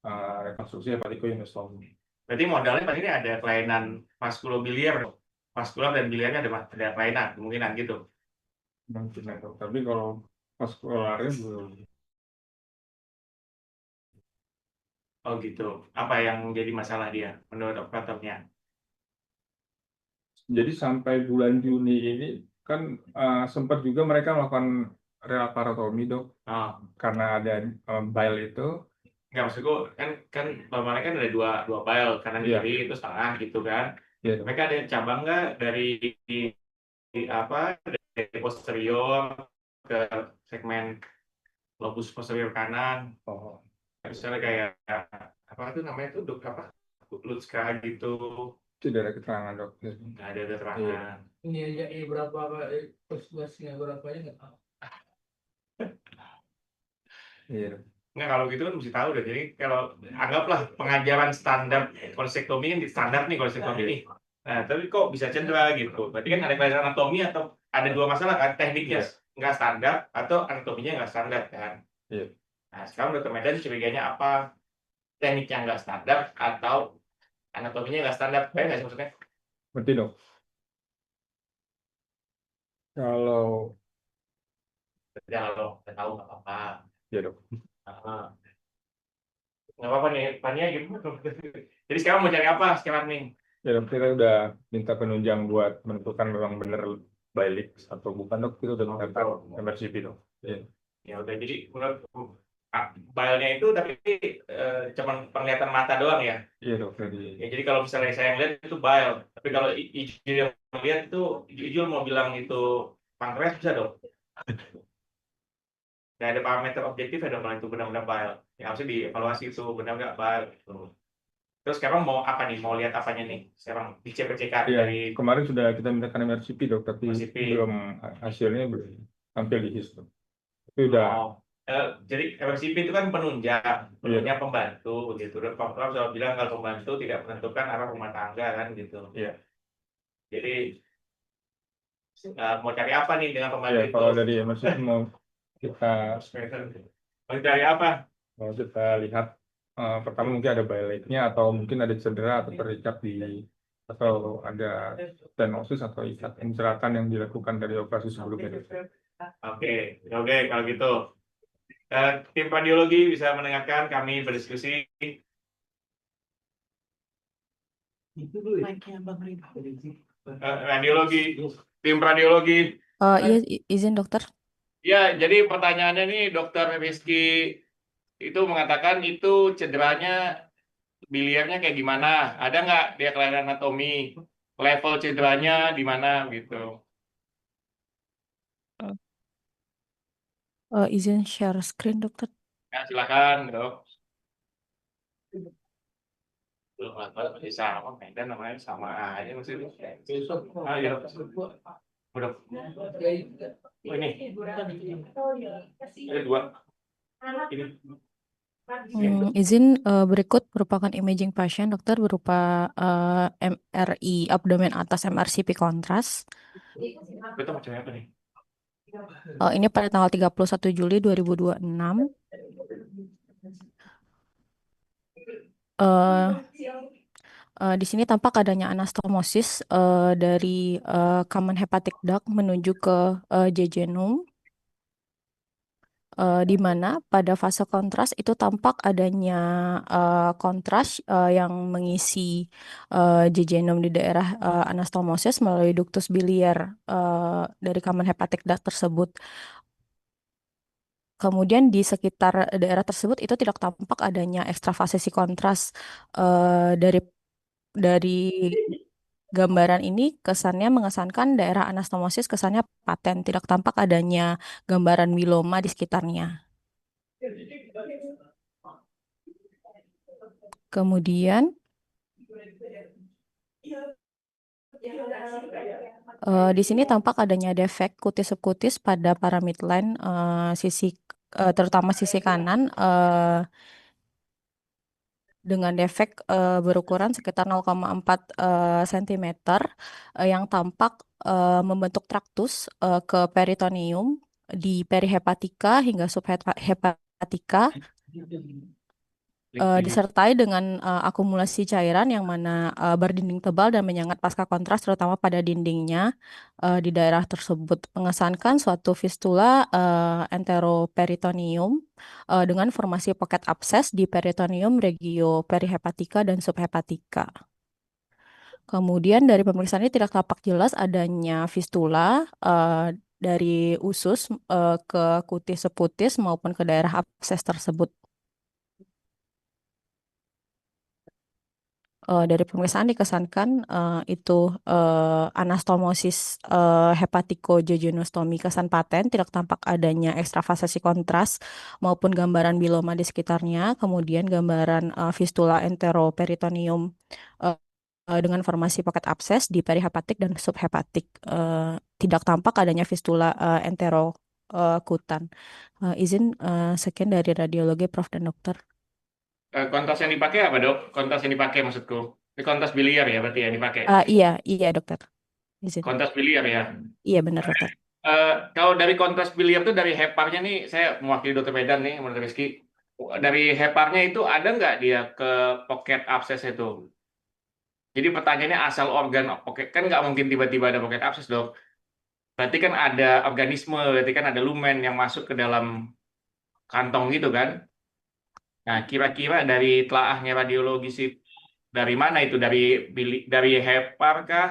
rekonstruksi hepatikoinestomi. Berarti modalnya paling ini ada kelainan vaskulobiliar, vaskular dan biliarnya ada kelainan, kemungkinan gitu. Mungkin ya, dok. Tapi kalau vaskularnya belum. Oh gitu. Apa yang jadi masalah dia menurut operatornya? Jadi sampai bulan Juni ini kan sempat juga mereka melakukan relaparotomi, dok, Oh, karena ada bile itu. nggak maksudku kan normalnya kan ada dua file kanan Iya, kiri itu setengah gitu kan. iya, dok. Mereka ada cabang nggak dari apa dari posterior ke segmen lobus posterior kanan, Oh, misalnya kayak apa tuh namanya tuh dok apa Lutska gitu, tidak ada keterangan, dok. nggak ada Iya, keterangan. Ini aja berapa persekuasinya berapanya nggak tahu. iya, dok. Nggak, kalau gitu kan mesti tahu deh. Jadi kalau anggaplah pengajaran standar konsektomi kan di standar nih konsektomi ini. Nah, tapi kok bisa cedera gitu? Berarti kan ada kelainan anatomi atau ada dua masalah kan? Tekniknya Iya. nggak standar atau anatominya nggak standar kan? Iya. Nah, sekarang dokter Medan curiganya apa? Tekniknya nggak standar atau anatominya nggak standar? Kayak nggak sih maksudnya? Berarti, dok, kalau Ya kalau nggak tahu nggak apa-apa. ya, dok. Nah, nggak apa-apa nih, Fania gitu. Jadi sekarang mau cari apa sekarang nih? Ya, dok, kita udah minta penunjang buat menentukan memang benar balik atau bukan, dok. Kita udah minta MRCP, dok. Iya. Ya udah, jadi menurut filenya itu tapi cuman penglihatan mata doang ya. Iya, dok. Ya jadi kalau misalnya saya ngeliat itu bile, tapi kalau Ijul yang melihat itu Ijul mau bilang itu pankreas bisa dong. Nah, ada parameter objektif ya dong kalau itu benar-benar bile. Ya harusnya dievaluasi itu benar nggak bile gitu. Terus sekarang mau apa nih? Mau lihat apanya nih? Sekarang dicek-cekan Iya, dari kemarin sudah kita mintakan MRCP, dok, tapi MRCP. belum, hasilnya belum tampil di HIS, dok. Tapi udah. Oh, jadi MRCP itu kan penunjang pembantu gitu. Dan Pak Prof selalu bilang kalau pembantu tidak menentukan arah rumah tangga kan gitu. Iya. Jadi mau cari apa nih dengan pembantu Iya, itu? kalau dari MRCP kita Mau cari apa? mau kita lihat pertama mungkin ada biletnya atau mungkin ada cedera atau terikat di atau ada stenosis atau ikat inceratan yang dilakukan dari operasi sebelumnya. Oke, oke kalau gitu. Tim radiologi bisa mendengarkan kami berdiskusi. Radiologi, tim radiologi. Iya, izin dokter. Ya, jadi pertanyaannya nih, Dokter Rizky itu mengatakan itu cederanya biliarnya kayak gimana? Ada nggak dia kelainan anatomi? Level cederanya di mana gitu? Izin share screen dokter. Ya, silakan, dok. Belum apa masih sama, Medan namanya sama aja masih. Ah, iya. Udah. Oh, ini ada dua. Ini. Izin berikut merupakan imaging pasien dokter berupa MRI abdomen atas MRCP kontras. Betul macam apa nih? Ini pada tanggal 31 Juli 2026. Di sini tampak adanya anastomosis dari common hepatic duct menuju ke jejunum. Di mana pada fase kontras itu tampak adanya kontras yang mengisi jejunum di daerah anastomosis melalui ductus biliar dari common hepatic duct tersebut. Kemudian di sekitar daerah tersebut itu tidak tampak adanya ekstravasasi kontras dari gambaran ini kesannya mengesankan daerah anastomosis kesannya paten, tidak tampak adanya gambaran wiloma di sekitarnya. Kemudian di sini tampak adanya defek kutis subkutis pada para midline sisi terutama sisi kanan dengan defek berukuran sekitar 0,4 cm yang tampak membentuk traktus ke peritoneum di perihepatika hingga subhepatika disertai dengan akumulasi cairan yang mana berdinding tebal dan menyengat pasca kontras terutama pada dindingnya di daerah tersebut mengesankan suatu fistula enteroperitoneum dengan formasi pocket abses di peritoneum, regio perihepatika dan subhepatika. Kemudian dari pemeriksaan ini tidak tampak jelas adanya fistula dari usus ke kutis seputis maupun ke daerah abses tersebut. Dari pemeriksaan dikesankan itu anastomosis hepatikojejunostomi kesan paten, tidak tampak adanya ekstravasasi kontras maupun gambaran biloma di sekitarnya, kemudian gambaran fistula enteroperitoneum eh, dengan formasi pocket abses di perihepatik dan subhepatik. Tidak tampak adanya fistula enterokutan. Izin sekian dari radiologi Prof dan Dokter. Kontas yang dipakai apa, Dok? Kontas yang dipakai maksudku. Ini kontas biliar ya berarti yang dipakai. Iya, iya dokter. Izin. Kontas biliar ya. Iya benar dokter. Kalau dari kontras biliar itu dari heparnya nih, saya mewakili Dokter Medan nih, menurut Rizky. Dari heparnya itu ada nggak dia ke pocket abscess itu? Jadi pertanyaannya asal organ pocket kan nggak mungkin tiba-tiba ada pocket abscess, Dok. Berarti kan ada organisme, berarti kan ada lumen yang masuk ke dalam kantong gitu kan? Nah, kira-kira dari telaahnya radiologi sih dari mana itu? Dari hepar kah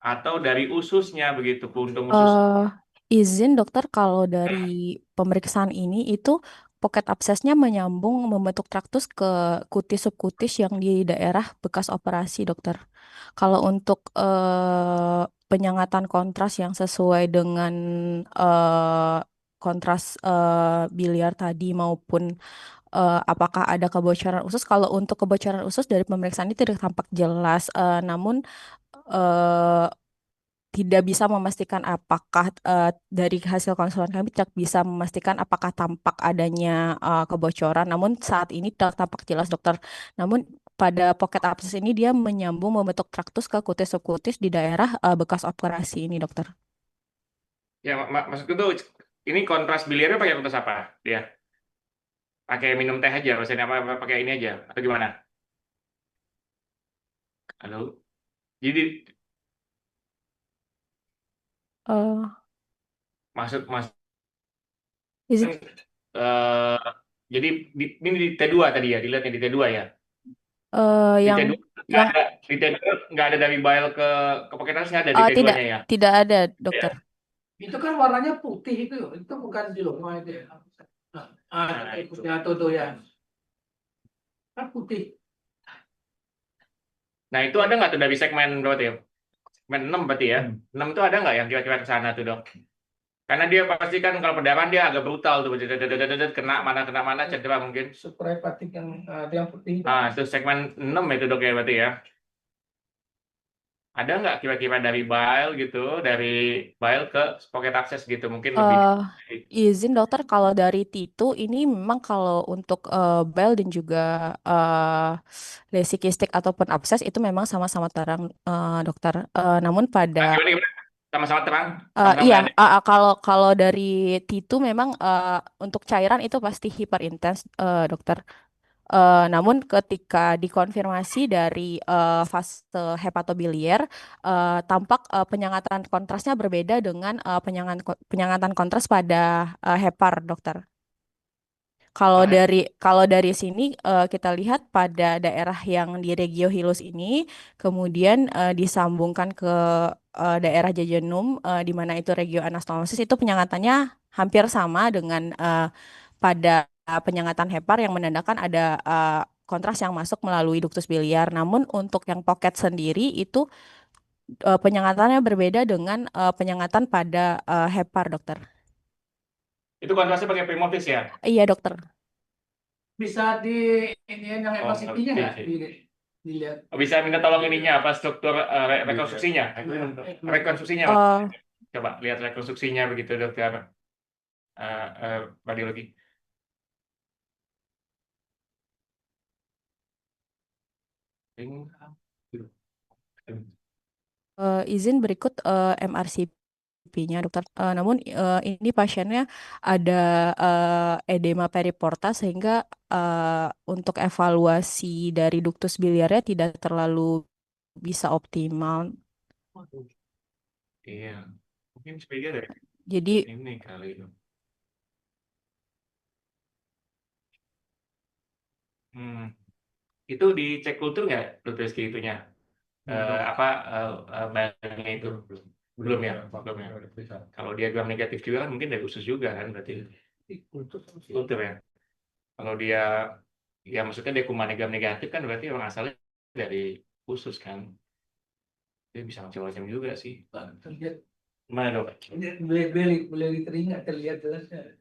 atau dari ususnya begitu, puntung usus? Izin dokter kalau dari pemeriksaan ini itu pocket absesnya menyambung membentuk traktus ke kutis subkutis yang di daerah bekas operasi dokter. Kalau untuk penyangatan kontras yang sesuai dengan kontras biliar tadi maupun apakah ada kebocoran usus? Kalau untuk kebocoran usus dari pemeriksaan ini tidak tampak jelas, namun eh, tidak bisa memastikan apakah dari hasil konsulen kami tidak bisa memastikan apakah tampak adanya kebocoran. Namun saat ini tidak tampak jelas dokter. Namun pada pocket abscess ini dia menyambung membentuk traktus ke kutis subkutis di daerah bekas operasi ini dokter. Ya, maksudku tuh ini kontras biliarnya pakai kontras apa dia? Pakai minum teh aja, maksudnya apa pakai ini aja atau gimana? Halo. Jadi Eh, maksud izin, eh, jadi ini di T2 tadi ya, dilihatnya di T2 ya. Di yang T2 nggak yang ada, di T2 nggak ada dari bile ke pocket abscess ada di tidak T2-nya ya. tidak ada dokter. Itu kan warnanya putih itu bukan siloma itu ya. Nah, itu. Ikutnya tuh ya. Kan putih. Nah, itu ada nggak tuh dari segmen berapa tuh ya? Segmen 6 berarti ya. 6 itu ada nggak yang kira-kira ke sana tuh, Dok? Karena dia pasti kan kalau pendarahan dia agak brutal tuh, kena mana cedera mungkin. Suprahepatik yang ada yang putih. Ah, itu segmen 6 itu, Dok, ya berarti ya. Ada nggak kira-kira dari bile gitu, dari bile ke pocket abscess gitu, mungkin lebih. eh Izin dokter, kalau dari Tito ini memang kalau untuk bel dan juga lesi kistik ataupun abses itu memang sama-sama terang dokter. Namun pada Nah, gimana? Sama-sama terang, iya sama-sama nggak ada. kalau kalau dari Tito memang untuk cairan itu pasti hiperintens dokter. Namun ketika dikonfirmasi dari fase hepatobiliar, tampak penyangatan kontrasnya berbeda dengan penyangatan kontras pada hepar, dokter. Makanya Kalau dari sini kita lihat pada daerah yang di regio hilus ini, kemudian disambungkan ke daerah jejunum, di mana itu regio anastomosis itu penyangatannya hampir sama dengan pada penyangatan hepar yang menandakan ada kontras yang masuk melalui ductus biliar. Namun untuk yang pocket sendiri itu penyangatannya berbeda dengan penyangatan pada hepar, dokter. itu kontrasnya pakai Primovis ya. Iya, dokter. Bisa di ini yang Oh, hepasitinya nggak ngerti sih. dilihat. Bisa minta tolong ininya apa struktur rekonstruksinya? Rekonstruksinya, Mas. Eh, Coba lihat rekonstruksinya begitu, dokter radiologi. izin berikut MRCP pipinya, dokter. Namun ini pasiennya ada edema periporta sehingga untuk evaluasi dari duktus biliarnya tidak terlalu bisa optimal. Iya, mungkin sebaiknya dari Jadi ini kali. Hmm. Itu dicek kultur nggak, dokter Rizky, itunya? Apa bahannya itu? Belum ya? Belum ya? Kalau dia gram negatif juga kan mungkin dari usus juga kan berarti. Kultur ya. Kalau dia, ya maksudnya dia kuman gram negatif kan berarti orang asalnya dari usus kan. Dia bisa macam-macam juga sih. Terlihat Mana dok? beli teringat terlihat jelasnya.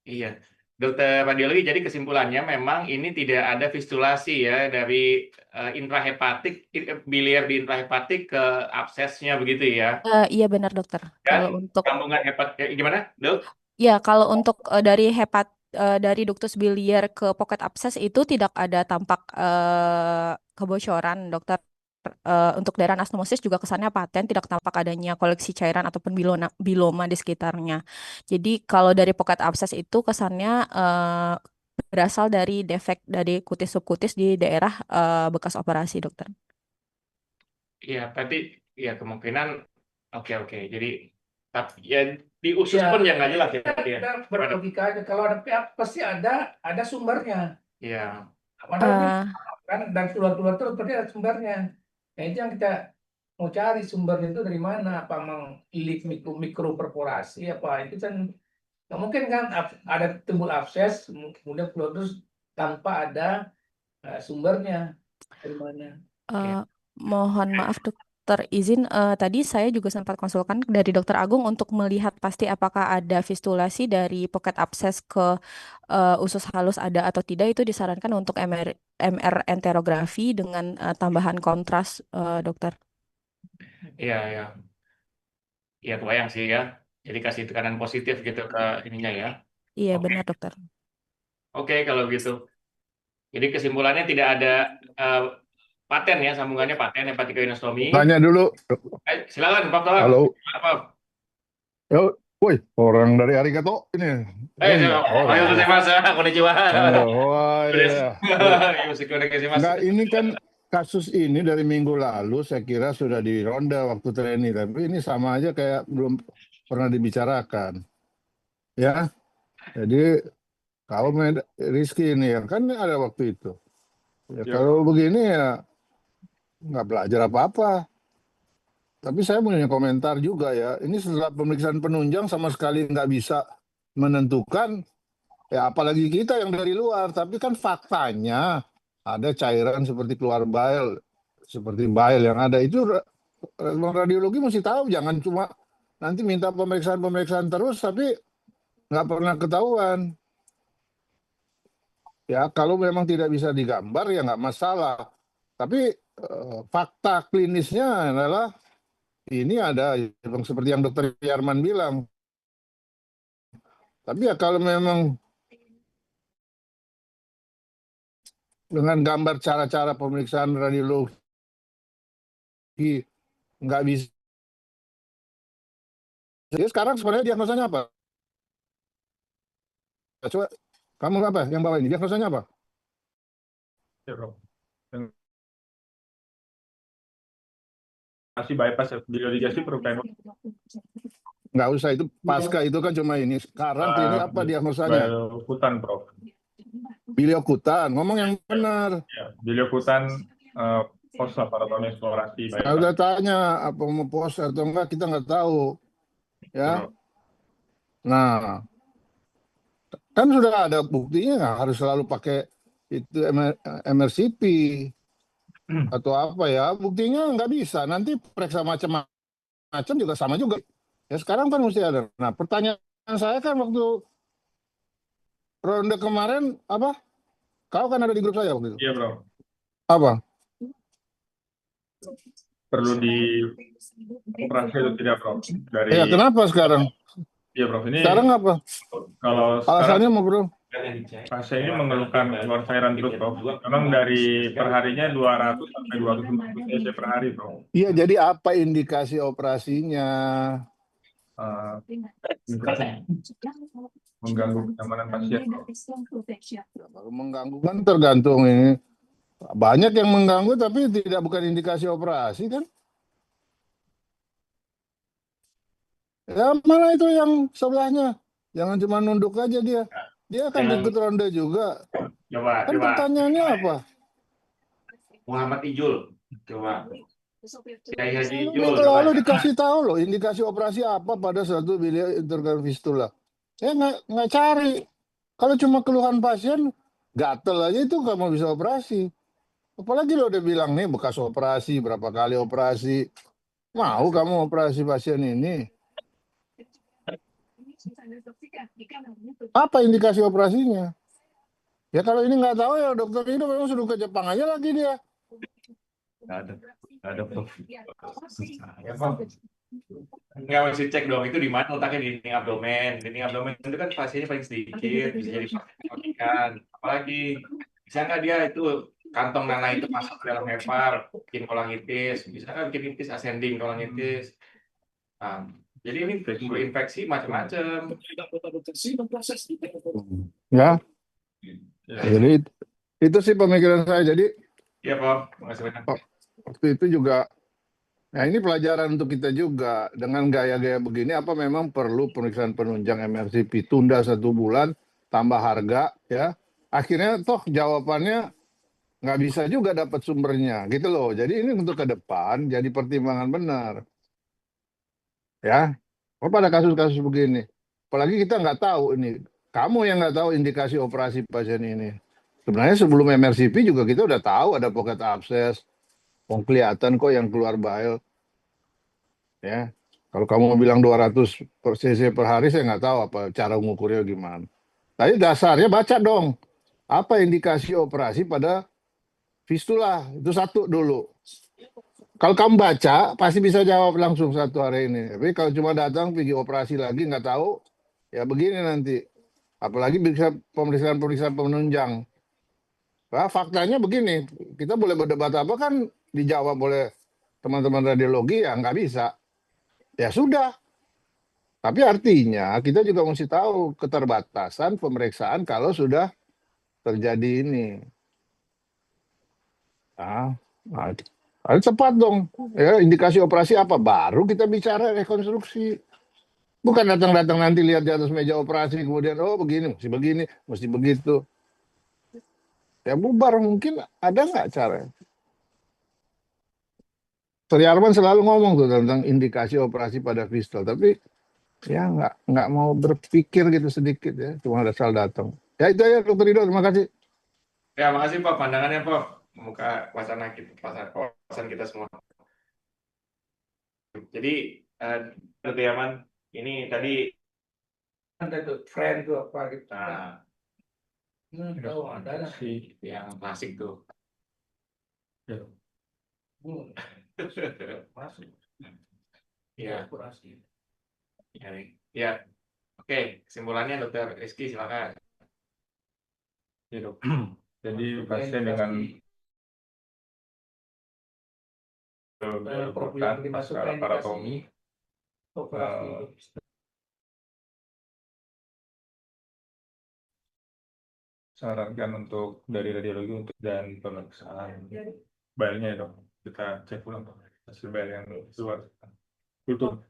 Iya. Dokter radiologi, jadi kesimpulannya memang ini tidak ada fistulasi ya dari intrahepatik, biliar di intrahepatik ke absesnya begitu ya. iya benar dokter. Kalau Dan untuk sambungan hepat, gimana dok? ya kalau untuk dari duktus biliar ke pocket abscess itu tidak ada tampak kebocoran dokter. Untuk daerah anastomosis juga kesannya paten, tidak tampak adanya koleksi cairan ataupun biloma di sekitarnya. Jadi kalau dari pocket abscess itu kesannya berasal dari defek dari kutis subkutis di daerah bekas operasi dokter. Iya, berarti ya kemungkinan oke. Jadi tapi ya di usus Ya, pun ya nggak jelas ya. Iya. kita berlogika aja kalau ada PA pasti ada sumbernya. Iya. Padahal ini Eh, kan dan keluar-keluar terus berarti ada sumbernya. Nah, itu yang kita mau cari sumbernya itu dari mana? Apa memang leak mikroperforasi apa itu kan nggak mungkin kan ada timbul abses kemudian keluar terus tanpa ada sumbernya dari mana? Eh, mohon maaf dokter izin tadi saya juga sempat konsulkan dari dokter Agung untuk melihat pasti apakah ada fistulasi dari pocket abscess ke usus halus ada atau tidak, itu disarankan untuk MR enterografi dengan tambahan kontras dokter. Iya, iya. Iya, kebayang sih ya. Jadi kasih tekanan positif gitu ke ininya ya. Iya Oke. benar dokter. Oke, kalau gitu. Jadi kesimpulannya tidak ada paten ya, sambungannya paten hepatikoinostomi. Tanya dulu. Silakan Pak Tohar. Halo. Apa? Yo, woi, orang dari Arigato ini. Enggak, orang. Ayo gozaimasu. Konnichiwa. Oh, iya. Enggak, ini kan kasus ini dari minggu lalu saya kira sudah di ronda waktu training, tapi ini sama aja kayak belum pernah dibicarakan. Ya. Jadi kalau Rizky ini ya kan ada waktu itu. Ya, Ya. kalau begini ya nggak belajar apa-apa. Tapi saya punya komentar juga ya. Ini setelah pemeriksaan penunjang sama sekali nggak bisa menentukan. Ya apalagi kita yang dari luar. Tapi kan faktanya ada cairan seperti keluar bile. Seperti bile yang ada. Itu radiologi mesti tahu. Jangan cuma nanti minta pemeriksaan terus tapi nggak pernah ketahuan. Ya kalau memang tidak bisa digambar ya nggak masalah. Tapi fakta klinisnya adalah ini ada yang seperti yang dokter Yarman bilang. Tapi ya kalau memang dengan gambar cara-cara pemeriksaan radiologi nggak bisa. Jadi sekarang sebenarnya diagnosanya apa? Coba kamu apa yang bawa ini? Diagnosanya apa? Ya, bro. Masih bypass ya, biliarigasi perlu kayak Nggak usah, itu pasca itu kan cuma ini. Sekarang klinik apa diagnosanya? biliokutan, Prof. Biliokutan. Ngomong yang benar. Ya, biliokutan post laboratorium eksplorasi Saya bypass. udah tanya apa mau pos atau enggak, kita nggak tahu. Ya. Nah, kan sudah ada buktinya, nggak harus selalu pakai itu MRCP atau apa ya. Buktinya nggak bisa. Nanti periksa macam-macam juga sama juga. Ya sekarang kan mesti ada. Nah, pertanyaan saya kan waktu ronde kemarin apa? Kau kan ada di grup saya waktu itu. Iya, Bro. Apa? Perlu di operasi atau tidak, Bro? Dari Ya kenapa sekarang? Iya, Bro. Ini Sekarang apa? kalau Alasannya sekarang mau bro? pasien ini mengeluhkan keluar cairan terus, Bro. Memang dari perharinya 200 sampai 250 cc per hari, Bro. Iya, jadi apa indikasi operasinya? eh, mengganggu kenyamanan pasien. Kalau mengganggu kan tergantung ini. Banyak yang mengganggu tapi bukan indikasi operasi kan? Ya mana itu yang sebelahnya? Jangan cuma nunduk aja dia. Dia akan Jangan. ikut ronde juga. Coba, Kan pertanyaannya apa? Muhammad Ijul, coba. Kiai Haji Ijul, Minggu coba. lalu dikasih tahu loh indikasi operasi apa pada satu biliar intergal fistula. Saya nggak cari. Kalau cuma keluhan pasien, gatel aja itu kamu bisa operasi. Apalagi lo udah bilang nih bekas operasi, berapa kali operasi. Mau kamu operasi pasien ini? Apa indikasi operasinya? Ya kalau ini nggak tahu ya dokter ini memang suruh ke Jepang aja lagi dia. Nggak ada Prof. Ya, Prof. Nggak mesti cek dong, itu di mana letaknya, di dinding abdomen. Dinding abdomen itu kan pasiennya paling sedikit, bisa jadi ikan. Apalagi, bisa nggak dia itu kantong nanah itu masuk ke dalam hepar, bikin kolangitis, bisa nggak bikin itis ascending kolangitis. Nah, jadi ini sumber infeksi macam-macam. Ya, Ya, jadi itu sih pemikiran saya. Jadi Iya, Prof. Terima kasih banyak. waktu itu juga, nah ini pelajaran untuk kita juga. Dengan gaya-gaya begini, apa memang perlu pemeriksaan penunjang MRCP tunda 1 bulan, tambah harga, ya. Akhirnya toh jawabannya nggak bisa juga dapat sumbernya, gitu loh. Jadi ini untuk ke depan jadi pertimbangan benar, ya. Oh, pada kasus-kasus begini, apalagi kita nggak tahu ini, kamu yang nggak tahu indikasi operasi pasien ini. Sebenarnya sebelum MRCP juga kita udah tahu ada pocket abscess, kelihatan kok yang keluar bile, ya. Kalau kamu bilang 200 cc per hari, saya nggak tahu apa cara mengukurnya gimana. Tapi dasarnya baca dong, apa indikasi operasi pada fistula, itu satu dulu. Kalau kamu baca, pasti bisa jawab langsung 1 hari ini. Tapi kalau cuma datang, pergi operasi lagi, nggak tahu, ya begini nanti. Apalagi bisa pemeriksaan penunjang. Nah, faktanya begini, kita boleh berdebat apa kan dijawab oleh teman-teman radiologi, ya nggak bisa. Ya sudah. Tapi artinya kita juga mesti tahu keterbatasan pemeriksaan kalau sudah terjadi ini. Nah, harus cepat dong. Ya, indikasi operasi apa? Baru kita bicara rekonstruksi. Bukan datang-datang nanti lihat di atas meja operasi, kemudian, oh begini, mesti begitu. Ya bubar, mungkin ada nggak cara? Sri Arman selalu ngomong tuh tentang indikasi operasi pada fistula, tapi ya nggak mau berpikir gitu sedikit ya, cuma asal datang. Ya itu ya Dokter Ridho, terima kasih. Ya, makasih Prof. Pandangannya, Prof. Membuka wacana kita, wawasan kita semua. Jadi, Dr. Yaman, ini tadi Ada tuh friend tuh apa gitu. Tahu ada. si yang klasik tuh. ya, Masuk. Ya, Operasi. ya. Oke, kesimpulannya Dr. Rizky, silakan. ya, Dok. Jadi pasien dengan Problem dimasukkan paratomi operasi. sarankan untuk dari radiologi untuk dan pemeriksaan bile-nya ya, Dok. Kita cek ulang hasil bile yang keluar. Betul.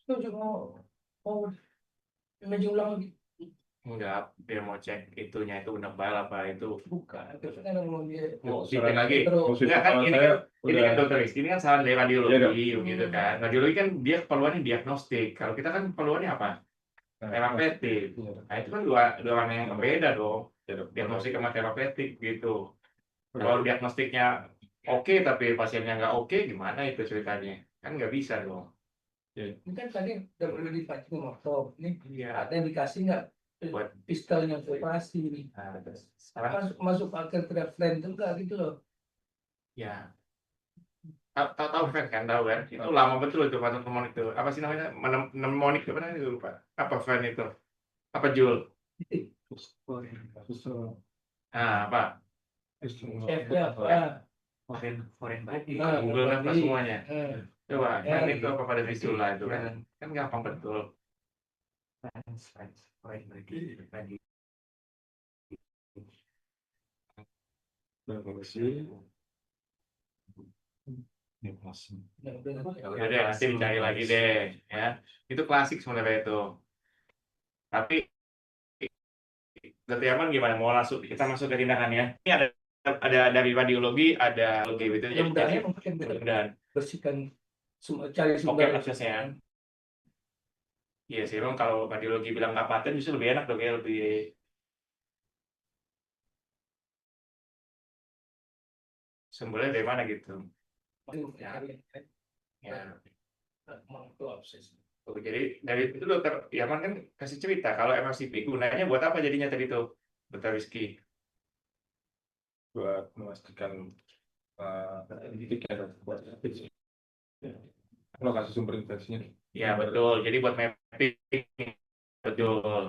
Itu juga mau imaging ulang lagi. Enggak, dia mau cek itunya itu udah bile apa itu. Bukan, itu kan mau dia. Mau dicek lagi. Terus. Enggak kan, ini saya kan Dr. Rizky, ini kan saran dari radiologi, Iya, gitu kan. Radiologi kan dia keperluannya diagnostik. Kalau kita kan keperluannya apa? Terapeutik. Nah, itu kan dua warna yang berbeda dong. Diagnostik sama terapeutik gitu. Kalau diagnostiknya oke tapi pasiennya nggak oke, gimana itu ceritanya? Kan nggak bisa dong. Ini kan tadi udah perlu dipancing motor. Ini Iya. ada indikasi nggak Buat pistolnya operasi ini? nah, sekarang Masuk akal friend juga gitu loh. ya tahu kan tahu kan itu lama betul itu patung mnemonic itu apa sih namanya mnemonic apa namanya lupa apa fan itu apa Jul apa F-nya apa? foreign body Nah, Google apa body. semuanya Coba, Ya, kan itu apa pada Trisula itu kan gampang betul. Ya udah deh, nanti dicari lagi deh, ya. Itu klasik sebenarnya itu. Tapi Dr. Yaman gimana? Mau langsung kita masuk ke tindakannya? Ini ada dari radiologi, ada logi gitu. Jadi mudah-mudahan mungkin mudah-mudahan. bersihkan cari Oke, sumber aksesnya. Iya sih, memang kalau radiologi bilang nggak paten justru lebih enak dong ya, lebih sumbernya dari mana gitu. Ya. Oh, jadi dari itu Dokter Yaman kan kasih cerita kalau MRCP gunanya buat apa jadinya tadi tuh, Dokter Rizky? buat memastikan titik ya, buat lokasi sumber infeksinya. Ya betul, jadi buat mapping, betul,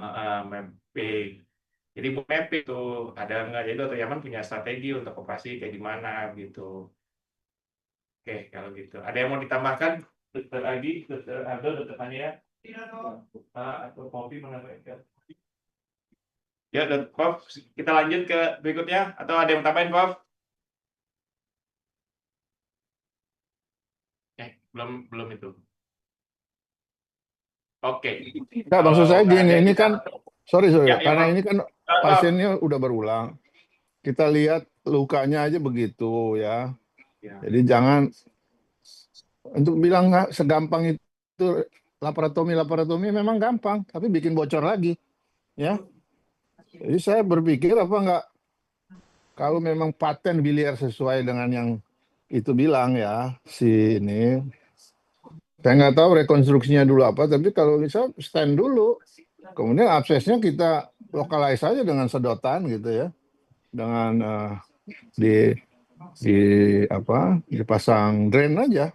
mapping. Jadi buat mapping tuh ada nggak? Jadi Dokter Yaman punya strategi untuk operasi kayak gimana gitu. Oke, kalau gitu. Ada yang mau ditambahkan, Dokter Adi, Dokter Aldo, Dokter Tania? Atau kopi menambahkan? Ya, Prof, kita lanjut ke berikutnya. Atau ada yang tambahin, Prof? Belum itu. Oke. Nggak, maksud saya Kalau nggak gini, ada, ini kita- kan, sorry, Ya, karena Prof. ini kan pasiennya udah berulang. Kita lihat lukanya aja begitu ya. Ya. Jadi jangan untuk bilang nggak segampang itu laparotomi memang gampang, tapi bikin bocor lagi, ya. Jadi saya berpikir apa nggak kalau memang paten biliar sesuai dengan yang itu bilang ya si ini. Saya nggak tahu rekonstruksinya dulu apa, tapi kalau bisa stand dulu, kemudian absesnya kita lokalize saja dengan sedotan gitu ya, dengan di dipasang drain aja.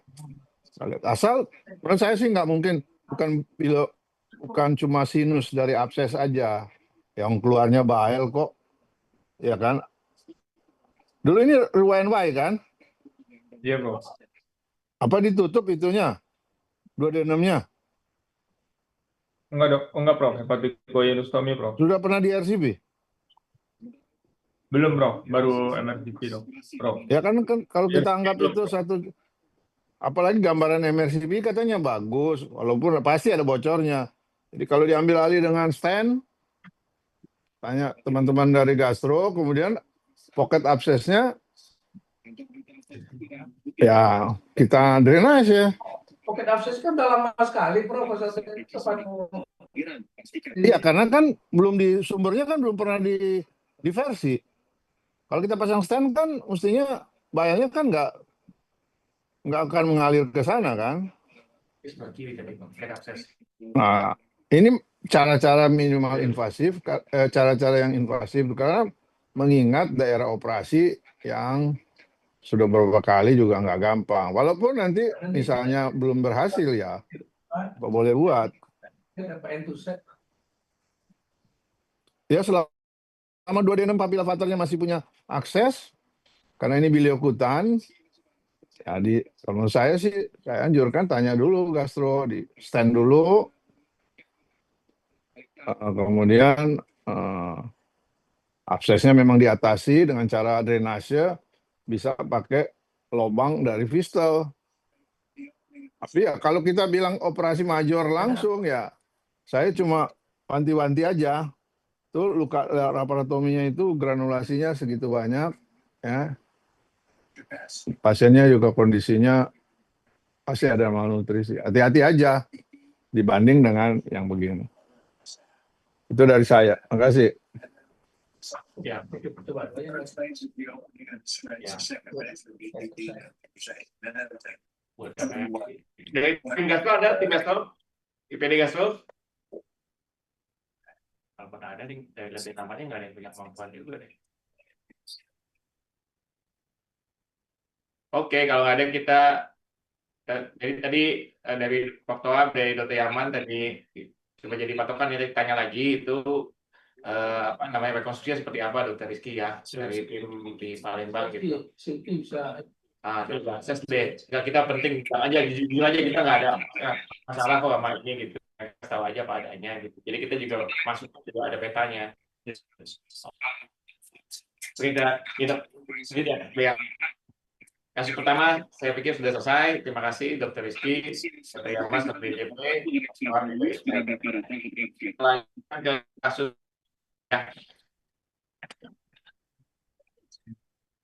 Asal menurut saya sih nggak mungkin, bukan cuma sinus dari abses aja yang keluarnya bile kok, ya kan? Dulu ini RWNY kan? Iya, Bro. Apa ditutup itunya? Duodenumnya? Enggak, Dok. Enggak, Prof. Hepatikoidostomi, Prof. Sudah pernah di RCP? Belum, Prof. Baru MRCP, Dok. Prof. Ya kan kalau kita RCP anggap belum, itu Prof. satu, apalagi gambaran MRCP katanya bagus, walaupun pasti ada bocornya. Jadi kalau diambil alih dengan stent, tanya teman-teman dari gastro, kemudian pocket absesnya, ya kita drainase ya. pocket abscess kan udah lama sekali, Bro. Iya, karena kan sumbernya kan belum pernah diversi. Kalau kita pasang stent kan mestinya bayarnya kan nggak akan mengalir ke sana kan. Nah, ini cara-cara minimal invasif, cara-cara yang invasif karena mengingat daerah operasi yang sudah beberapa kali juga nggak gampang. Walaupun nanti misalnya belum berhasil ya, boleh buat. Ya selama duodenum papilovatornya masih punya akses, karena ini biliokutan, jadi kalau menurut saya sih, saya anjurkan tanya dulu gastro, di stand dulu, kemudian absesnya memang diatasi dengan cara drainase, bisa pakai lubang dari Vistel. Tapi ya kalau kita bilang operasi major langsung ya, saya cuma wanti-wanti aja. Tuh luka laparotominya itu granulasinya segitu banyak, ya. Pasiennya juga kondisinya pasti ada malnutrisi. Hati-hati aja dibanding dengan yang begini. Itu dari saya. Terima kasih. Ya. Dari tim Gastro ada tim Gastro? IPD Gastro? Kalau pernah ada dari lebih namanya nggak ada yang punya kemampuan juga deh. Oke, kalau nggak ada kita jadi tadi dari faktor dari Dr. Yaman tadi coba jadi patokan ya, tanya lagi itu apa namanya rekonstruksi seperti apa Dokter Rizky ya dari tim di Palembang gitu. CT bisa Terus akses B. Nggak, kita penting bilang aja, jujur aja kita nggak ada masalah kok sama ini gitu. Kita tahu aja apa adanya gitu. Jadi kita juga masuk juga ada petanya. Kita ya. Kasus pertama saya pikir sudah selesai. Terima kasih Dr. Rizky, Dr. Yamas, Dr. DP. Lanjutkan ke kasus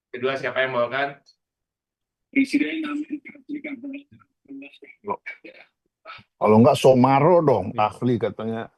kedua, siapa yang membawakan? Kalau nggak Somaro dong, ahli katanya.